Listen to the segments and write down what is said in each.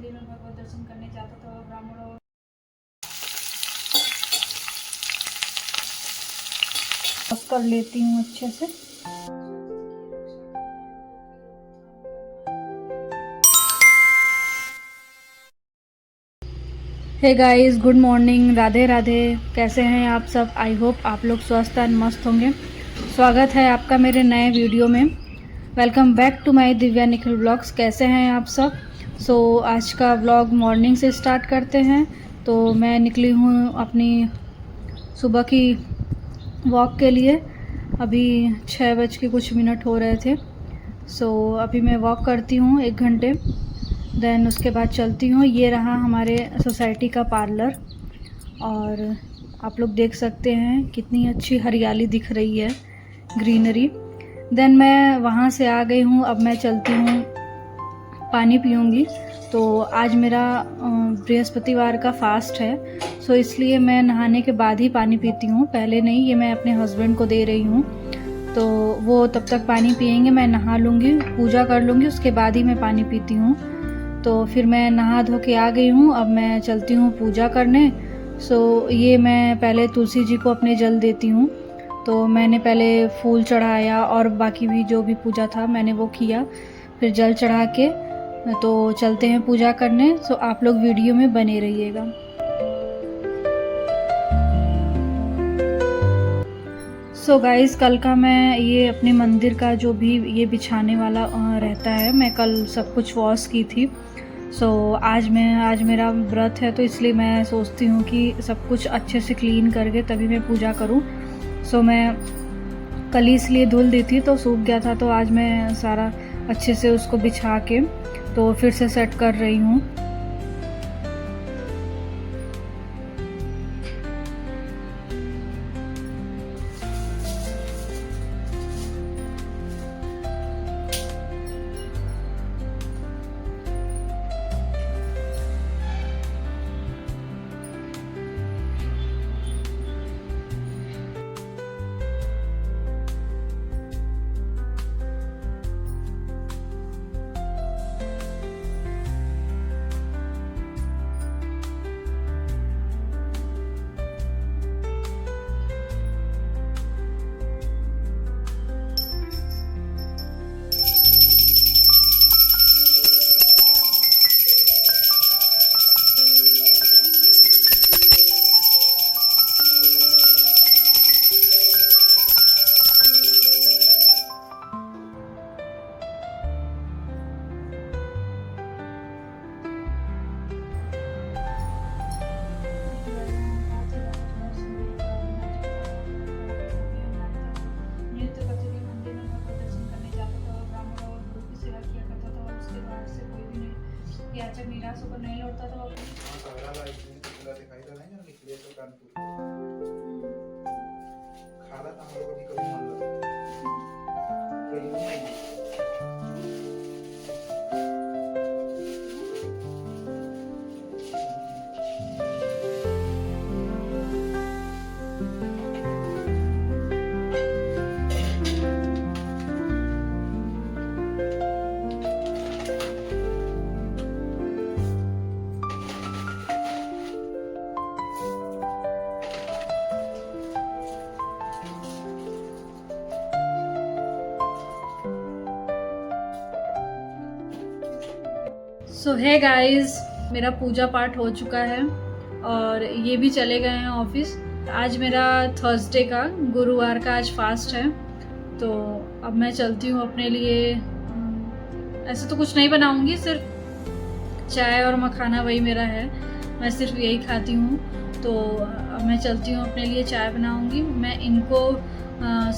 मंदिर में भगवत दर्शन करने जाता था ब्राह्मणों। कर लेती हूँ अच्छे से। Hey guys, good morning, Radhe Radhe. कैसे हैं आप सब? आई होप आप लोग स्वस्थ एंड मस्त होंगे। स्वागत है आपका मेरे नए वीडियो में। Welcome back to my Divya Nikhil vlogs. कैसे हैं आप सब? आज का व्लॉग मॉर्निंग से स्टार्ट करते हैं। तो मैं निकली हूँ अपनी सुबह की वॉक के लिए। अभी 6:00 हो रहे थे। अभी मैं वॉक करती हूँ 1 घंटे, देन उसके बाद चलती हूँ। ये रहा हमारे सोसाइटी का पार्लर, और आप लोग देख सकते हैं कितनी अच्छी हरियाली दिख रही है, ग्रीनरी। देन मैं वहाँ से आ गई हूँ। अब मैं चलती हूँ, पानी पीऊँगी। तो आज मेरा बृहस्पतिवार का फास्ट है, इसलिए मैं नहाने के बाद ही पानी पीती हूँ, पहले नहीं। ये मैं अपने हस्बैंड को दे रही हूँ, तो वो तब तक पानी पियेंगे, मैं नहा लूँगी, पूजा कर लूँगी, उसके बाद ही मैं पानी पीती हूँ। तो फिर मैं नहा धो के आ गई हूँ। अब मैं चलती हूँ पूजा करने। ये मैं पहले तुलसी जी को अपने जल देती हूँ। तो मैंने पहले फूल चढ़ाया और बाकी भी जो भी पूजा था मैंने वो किया, फिर जल चढ़ा के तो चलते हैं पूजा करने। आप लोग वीडियो में बने रहिएगा। गाइस, कल का मैं ये अपने मंदिर का जो भी ये बिछाने वाला रहता है, मैं कल सब कुछ वॉश की थी। आज मेरा व्रत है, तो इसलिए मैं सोचती हूँ कि सब कुछ अच्छे से क्लीन करके तभी मैं पूजा करूँ। मैं कल ही इसलिए धुल दी थी, तो सूख गया था। तो आज मैं सारा अच्छे से उसको बिछा के तो फिर से सेट कर रही हूँ। जब निराश होकर नहीं लौटता तो है गाइस, मेरा पूजा पाठ हो चुका है और ये भी चले गए हैं ऑफिस। आज मेरा थर्सडे का, गुरुवार का आज फास्ट है। तो अब मैं चलती हूँ अपने लिए। ऐसे तो कुछ नहीं बनाऊंगी, सिर्फ चाय और मखाना वही मेरा है, मैं सिर्फ यही खाती हूँ। तो अब मैं चलती हूँ अपने लिए चाय बनाऊंगी। मैं इनको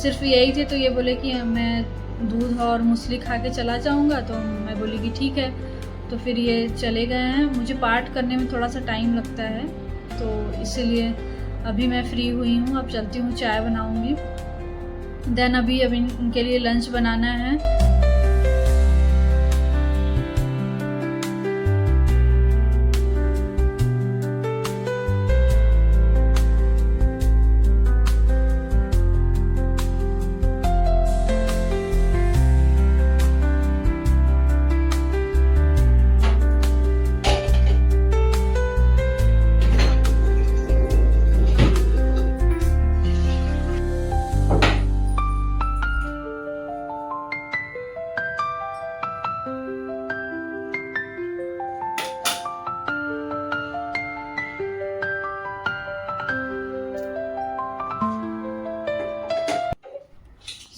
सिर्फ यही थे, तो ये बोले कि मैं दूध और मूसली खा के चला जाऊँगा। तो मैं बोली कि ठीक है। तो फिर ये चले गए हैं। मुझे पाठ करने में थोड़ा सा टाइम लगता है, तो इसीलिए अभी मैं फ्री हुई हूँ। अब चलती हूँ, चाय बनाऊँगी, देन अभी इनके लिए लंच बनाना है।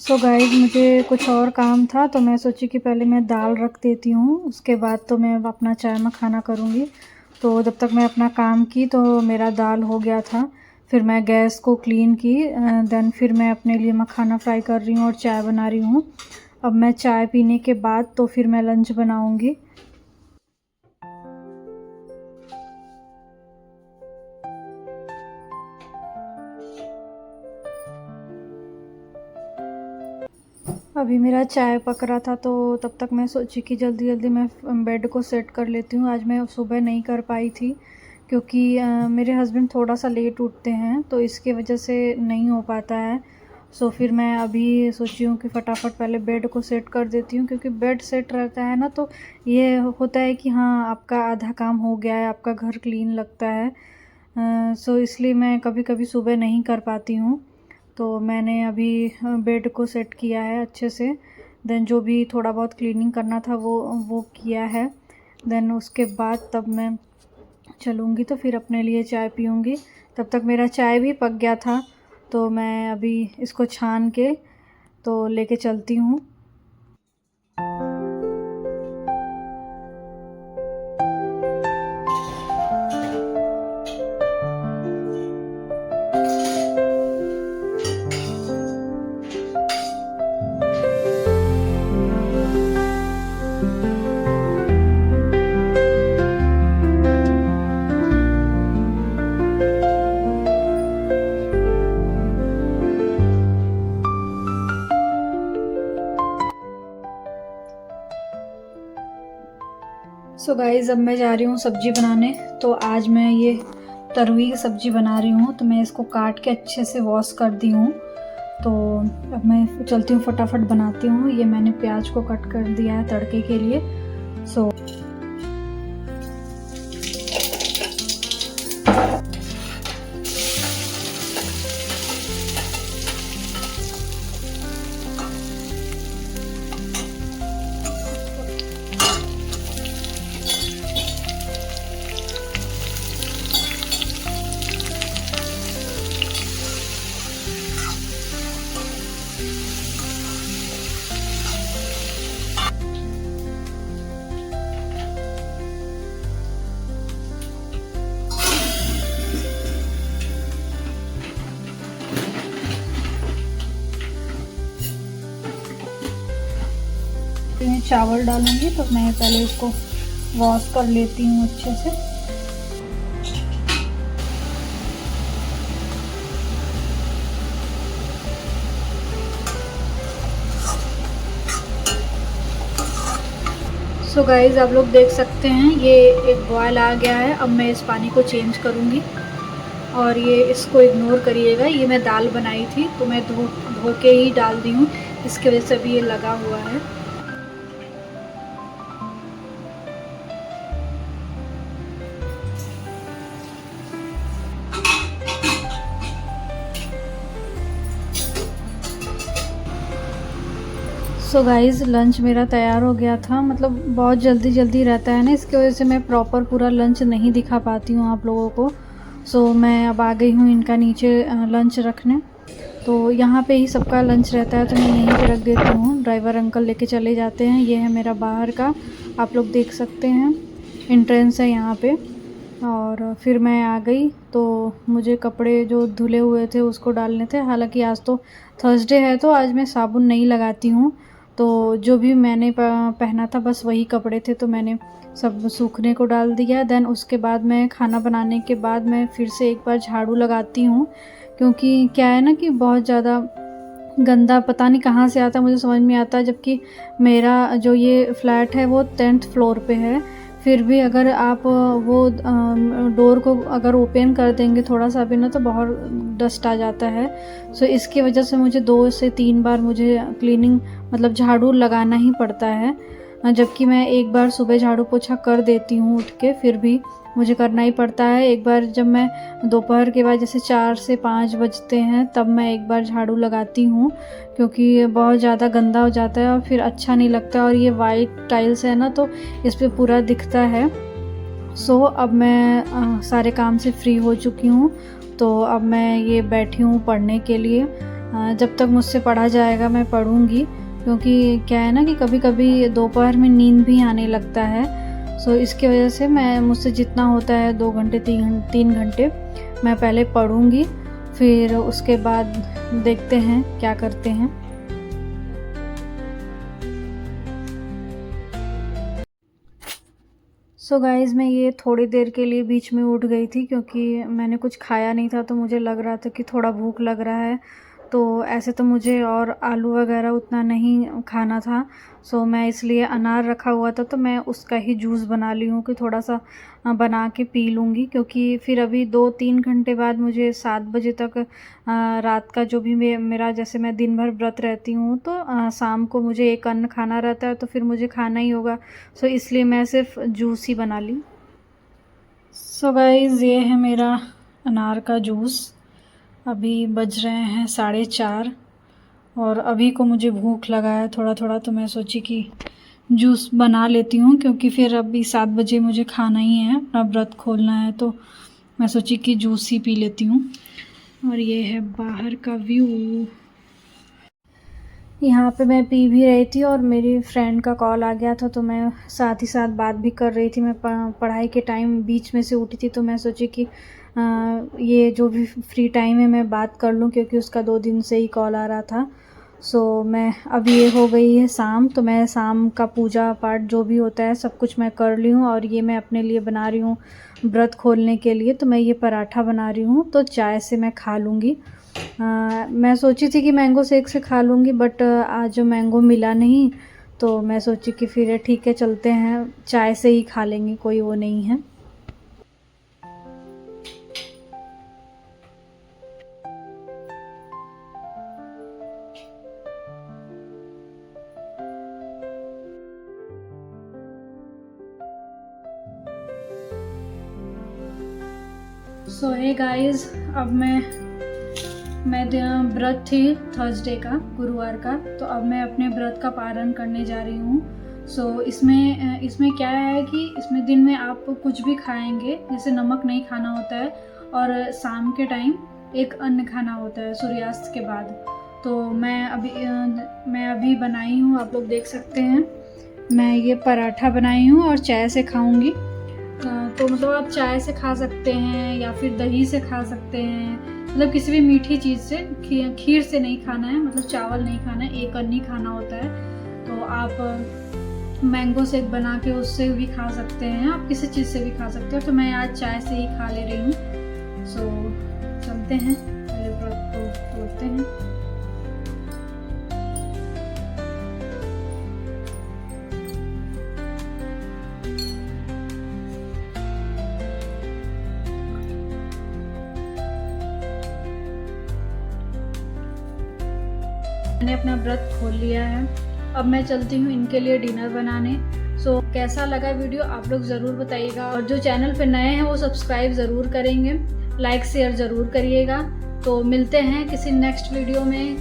सो गाइस, मुझे कुछ और काम था तो मैं सोची कि पहले मैं दाल रख देती हूँ, उसके बाद तो मैं अपना चाय में खाना करूँगी। तो जब तक मैं अपना काम की तो मेरा दाल हो गया था। फिर मैं गैस को क्लीन की, देन फिर मैं अपने लिए मखाना फ्राई कर रही हूँ और चाय बना रही हूँ। अब मैं चाय पीने के बाद तो फिर मैं लंच बनाऊँगी। अभी मेरा चाय पक रहा था तो तब तक मैं सोची कि जल्दी जल्दी मैं बेड को सेट कर लेती हूँ। आज मैं सुबह नहीं कर पाई थी क्योंकि मेरे हस्बैंड थोड़ा सा लेट उठते हैं तो इसके वजह से नहीं हो पाता है। सो फिर मैं अभी सोची हूँ कि फटाफट पहले बेड को सेट कर देती हूँ, क्योंकि बेड सेट रहता है ना तो ये होता है कि हाँ, आपका आधा काम हो गया है, आपका घर क्लीन लगता है। सो इसलिए मैं कभी कभी सुबह नहीं कर पाती हूँ। तो मैंने अभी बेड को सेट किया है अच्छे से। देन जो भी थोड़ा बहुत क्लीनिंग करना था वो किया है। देन उसके बाद तब मैं चलूँगी तो फिर अपने लिए चाय पीऊँगी। तब तक मेरा चाय भी पक गया था तो मैं अभी इसको छान के तो लेके चलती हूँ। सो गाइज़, अब मैं जा रही हूँ सब्ज़ी बनाने। तो आज मैं ये तरुई की सब्ज़ी बना रही हूँ। तो मैं इसको काट के अच्छे से वॉश कर दी हूँ। तो अब मैं चलती हूँ, फटाफट बनाती हूँ। ये मैंने प्याज को कट कर दिया है तड़के के लिए। सो चावल डालूंगी तो मैं पहले इसको वॉश कर लेती हूँ अच्छे से। सो गाइज़, आप लोग देख सकते हैं ये एक बॉयल आ गया है। अब मैं इस पानी को चेंज करूँगी और ये इसको इग्नोर करिएगा। ये मैं दाल बनाई थी तो मैं धो के ही डाल दी हूँ, इसकी वजह से अभी ये लगा हुआ है। सो गाइज़, लंच मेरा तैयार हो गया था। मतलब बहुत जल्दी रहता है ना, इसकी वजह से मैं प्रॉपर पूरा लंच नहीं दिखा पाती हूँ आप लोगों को। सो मैं अब आ गई हूँ इनका नीचे लंच रखने। तो यहाँ पे ही सबका लंच रहता है तो मैं यहीं पे रख देती हूँ। ड्राइवर अंकल लेके चले जाते हैं। ये है मेरा बाहर का, आप लोग देख सकते हैं, एंट्रेंस है यहाँ पे। और फिर मैं आ गई तो मुझे कपड़े जो धुले हुए थे उसको डालने थे। हालांकि आज तो थर्सडे है तो आज मैं साबुन नहीं लगाती हूँ। तो जो भी मैंने पहना था बस वही कपड़े थे तो मैंने सब सूखने को डाल दिया। देन उसके बाद मैं खाना बनाने के बाद मैं फिर से एक बार झाड़ू लगाती हूँ, क्योंकि क्या है ना कि बहुत ज़्यादा गंदा पता नहीं कहाँ से आता है, मुझे समझ में आता है। जबकि मेरा जो ये फ्लैट है वो 10th फ्लोर पे है, फिर भी अगर आप वो डोर को अगर ओपन कर देंगे थोड़ा सा भी ना तो बहुत डस्ट आ जाता है। सो इसकी वजह से मुझे 2 से 3 बार मुझे क्लीनिंग मतलब झाड़ू लगाना ही पड़ता है। जबकि मैं एक बार सुबह झाड़ू पोछा कर देती हूँ उठ के, फिर भी मुझे करना ही पड़ता है। एक बार जब मैं दोपहर के बाद जैसे 4 से 5 बजते हैं तब मैं एक बार झाड़ू लगाती हूँ, क्योंकि बहुत ज़्यादा गंदा हो जाता है और फिर अच्छा नहीं लगता। और ये वाइट टाइल्स है ना तो इस पे पूरा दिखता है। सो अब मैं सारे काम से फ्री हो चुकी हूँ। तो अब मैं ये बैठी हूँ पढ़ने के लिए। जब तक मुझसे पढ़ा जाएगा मैं पढ़ूँगी, क्योंकि क्या है ना कि कभी कभी दोपहर में नींद भी आने लगता है। सो इसकी वजह से मैं मुझसे जितना होता है 2 घंटे 3 घंटे मैं पहले पढ़ूँगी, फिर उसके बाद देखते हैं क्या करते हैं। सो गाइज़, मैं ये थोड़ी देर के लिए बीच में उठ गई थी क्योंकि मैंने कुछ खाया नहीं था, तो मुझे लग रहा था कि थोड़ा भूख लग रहा है। तो ऐसे तो मुझे और आलू वगैरह उतना नहीं खाना था, सो मैं इसलिए अनार रखा हुआ था तो मैं उसका ही जूस बना ली हूँ कि थोड़ा सा बना के पी लूँगी, क्योंकि फिर अभी 2-3 घंटे बाद मुझे 7 बजे तक रात का जो भी मेरा जैसे मैं दिन भर व्रत रहती हूँ तो शाम को मुझे एक अन्न खाना रहता है, तो फिर मुझे खाना ही होगा। सो इसलिए मैं सिर्फ जूस ही बना ली। सो गाइज़, ये है मेरा अनार का जूस। अभी बज रहे हैं 4:30 और अभी को मुझे भूख लगा है थोड़ा थोड़ा, तो मैं सोची कि जूस बना लेती हूँ, क्योंकि फिर अभी 7 बजे मुझे खाना ही है, अपना व्रत खोलना है, तो मैं सोची कि जूस ही पी लेती हूँ। और ये है बाहर का व्यू। यहाँ पे मैं पी भी रही थी और मेरी फ्रेंड का कॉल आ गया था, तो मैं साथ ही साथ बात भी कर रही थी। मैं पढ़ाई के टाइम बीच में से उठी थी, तो मैं सोची कि ये जो भी फ्री टाइम है मैं बात कर लूँ, क्योंकि उसका 2 दिन से ही कॉल आ रहा था। सो मैं अभी ये हो गई है शाम, तो मैं शाम का पूजा पाठ जो भी होता है सब कुछ मैं कर ली हूँ। और ये मैं अपने लिए बना रही हूँ व्रत खोलने के लिए, तो मैं ये पराठा बना रही हूँ, तो चाय से मैं खा लूँगी। मैं सोची थी कि मैंगो शेक से खा लूँगी, बट आज मैंगो मिला नहीं, तो मैं सोची कि फिर ठीक है चलते हैं, चाय से ही खा लेंगे, कोई वो नहीं है। सो हे गाइस, अब मैं व्रत थी थर्सडे का, गुरुवार का, तो अब मैं अपने व्रत का पारण करने जा रही हूँ। सो इसमें क्या है कि इसमें दिन में आप कुछ भी खाएंगे, जैसे नमक नहीं खाना होता है, और शाम के टाइम एक अन्न खाना होता है सूर्यास्त के बाद। तो मैं अभी बनाई हूँ, आप लोग देख सकते हैं, मैं ये पराठा बनाई हूँ और चाय से खाऊंगी। तो मतलब आप चाय से खा सकते हैं या फिर दही से खा सकते हैं, मतलब किसी भी मीठी चीज़ से। खीर से नहीं खाना है, मतलब चावल नहीं खाना है, एक अन्न ही खाना होता है। तो आप मैंगो शेक बना के उससे भी खा सकते हैं, आप किसी चीज़ से भी खा सकते हो। तो मैं आज चाय से ही खा ले रही हूँ। सो चलते हैं, पहले व्रत को तोड़ते हैं। मैंने अपना व्रत खोल लिया है, अब मैं चलती हूँ इनके लिए डिनर बनाने। सो कैसा लगा वीडियो आप लोग ज़रूर बताइएगा, और जो चैनल पे नए हैं वो सब्सक्राइब ज़रूर करेंगे, लाइक शेयर ज़रूर करिएगा। तो मिलते हैं किसी नेक्स्ट वीडियो में,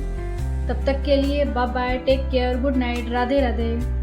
तब तक के लिए bye bye, take care, good night, Radhe Radhe.